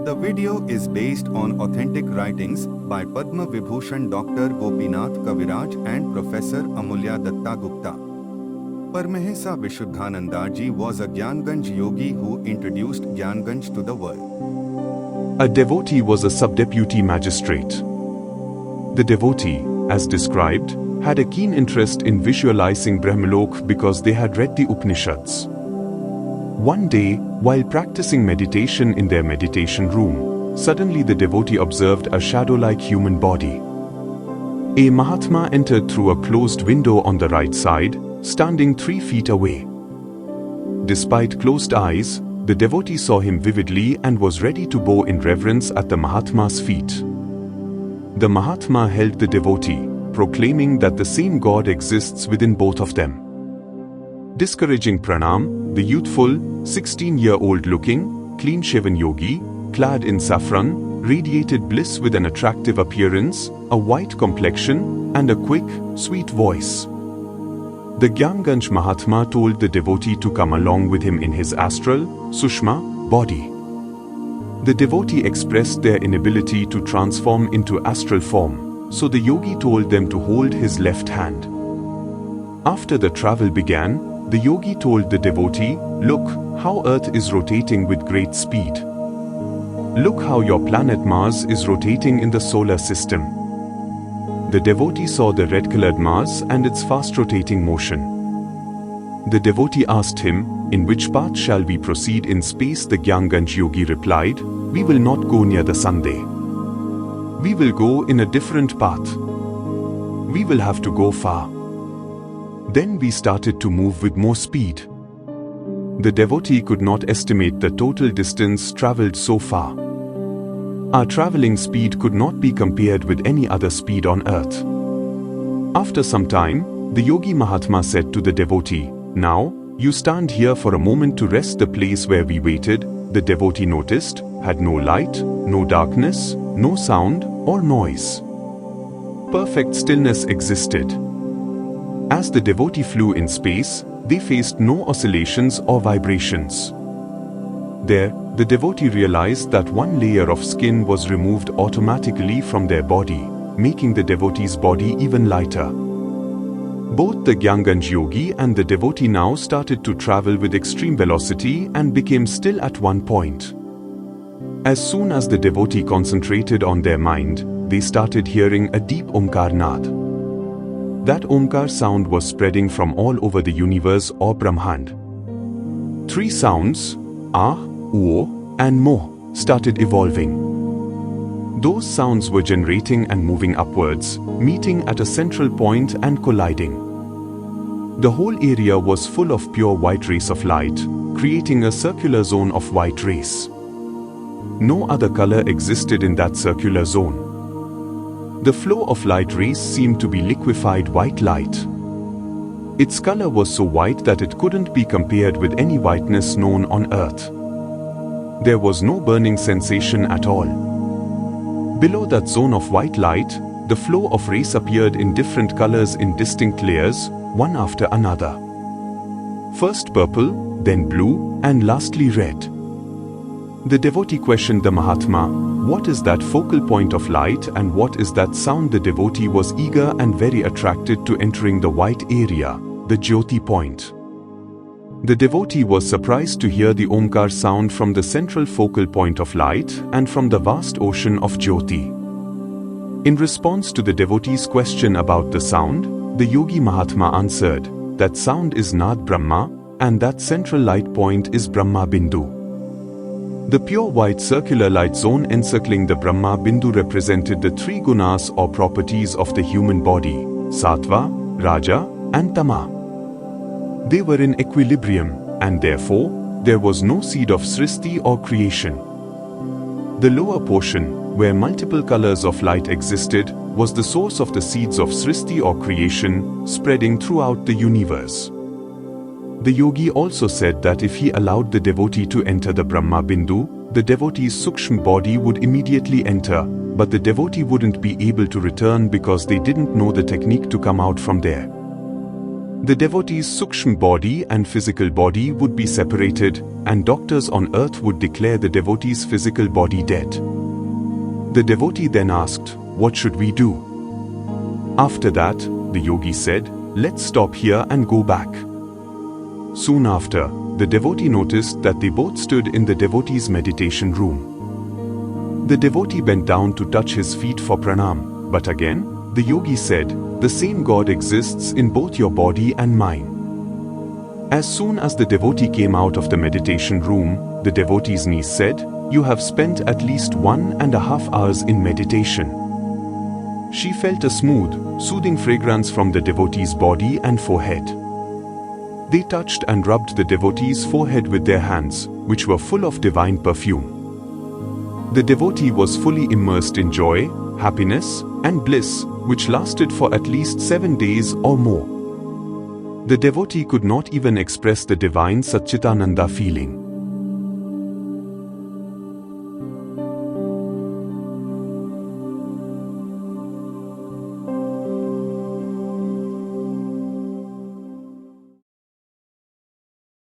The video is based on authentic writings by Padma Vibhushan Dr. Gopinath Kaviraj and Professor Amulya Datta Gupta. Paramahansa Vishuddhananda ji was a GYANGANJ yogi who introduced GYANGANJ to the world. A devotee was a sub-deputy magistrate. The devotee, as described, had a keen interest in visualizing Brahmalok because they had read the Upanishads. One day, while practicing meditation in their meditation room, suddenly the devotee observed a shadow-like human body. A Mahatma entered through a closed window on the right side, standing 3 feet away. Despite closed eyes, the devotee saw him vividly and was ready to bow in reverence at the Mahatma's feet. The Mahatma held the devotee, proclaiming that the same God exists within both of them. Discouraging pranam, the youthful, 16-year-old looking, clean-shaven yogi, clad in saffron, radiated bliss with an attractive appearance, a white complexion, and a quick, sweet voice. The GYANGANJ Mahatma told the devotee to come along with him in his astral, Sushma, body. The devotee expressed their inability to transform into astral form, so the yogi told them to hold his left hand. After the travel began, the yogi told the devotee, "Look how Earth is rotating with great speed. Look how your planet Mars is rotating in the solar system." The devotee saw the red-colored Mars and its fast-rotating motion. The devotee asked him, "In which path shall we proceed in space?" The GYANGANJ yogi replied, "We will not go near the sun. We will go in a different path. We will have to go far." Then we started to move with more speed. The devotee could not estimate the total distance traveled so far. Our traveling speed could not be compared with any other speed on earth. After some time, the Yogi Mahatma said to the devotee, "Now, you stand here for a moment to rest." The place where we waited, the devotee noticed, had no light, no darkness, no sound or noise. Perfect stillness existed. As the devotee flew in space, they faced no oscillations or vibrations. There, the devotee realized that one layer of skin was removed automatically from their body, making the devotee's body even lighter. Both the GYANGANJ yogi and the devotee now started to travel with extreme velocity and became still at one point. As soon as the devotee concentrated on their mind, they started hearing a deep Omkar nad. That Omkar sound was spreading from all over the universe or Brahmand. 3 sounds, Ah, Uo, and Mo, started evolving. Those sounds were generating and moving upwards, meeting at a central point and colliding. The whole area was full of pure white rays of light, creating a circular zone of white rays. No other color existed in that circular zone. The flow of light rays seemed to be liquefied white light. Its color was so white that it couldn't be compared with any whiteness known on earth. There was no burning sensation at all. Below that zone of white light, the flow of rays appeared in different colors in distinct layers, one after another. First purple, then blue, and lastly red. The devotee questioned the Mahatma, "What is that focal point of light and what is that sound?" The devotee was eager and very attracted to entering the white area, the Jyoti point. The devotee was surprised to hear the Omkar sound from the central focal point of light and from the vast ocean of Jyoti. In response to the devotee's question about the sound, the Yogi Mahatma answered, "That sound is Nad Brahma, and that central light point is Brahma Bindu." The pure white circular light zone encircling the Brahma Bindu represented the 3 gunas or properties of the human body, Sattva, Raja, and Tama. They were in equilibrium, and therefore, there was no seed of Srishti or creation. The lower portion, where multiple colors of light existed, was the source of the seeds of Srishti or creation, spreading throughout the universe. The yogi also said that if he allowed the devotee to enter the Brahma Bindu, the devotee's Sukshma body would immediately enter, but the devotee wouldn't be able to return because they didn't know the technique to come out from there. The devotee's sukshma body and physical body would be separated, and doctors on earth would declare the devotee's physical body dead. The devotee then asked, "What should we do?" After that, the yogi said, "Let's stop here and go back." Soon after, the devotee noticed that they both stood in the devotee's meditation room. The devotee bent down to touch his feet for pranam, but again, the yogi said, "The same God exists in both your body and mine." As soon as the devotee came out of the meditation room, the devotee's niece said, "You have spent at least 1.5 hours in meditation." She felt a smooth, soothing fragrance from the devotee's body and forehead. They touched and rubbed the devotee's forehead with their hands, which were full of divine perfume. The devotee was fully immersed in joy, happiness, and bliss, which lasted for at least 7 days or more. The devotee could not even express the divine Satchitananda feeling.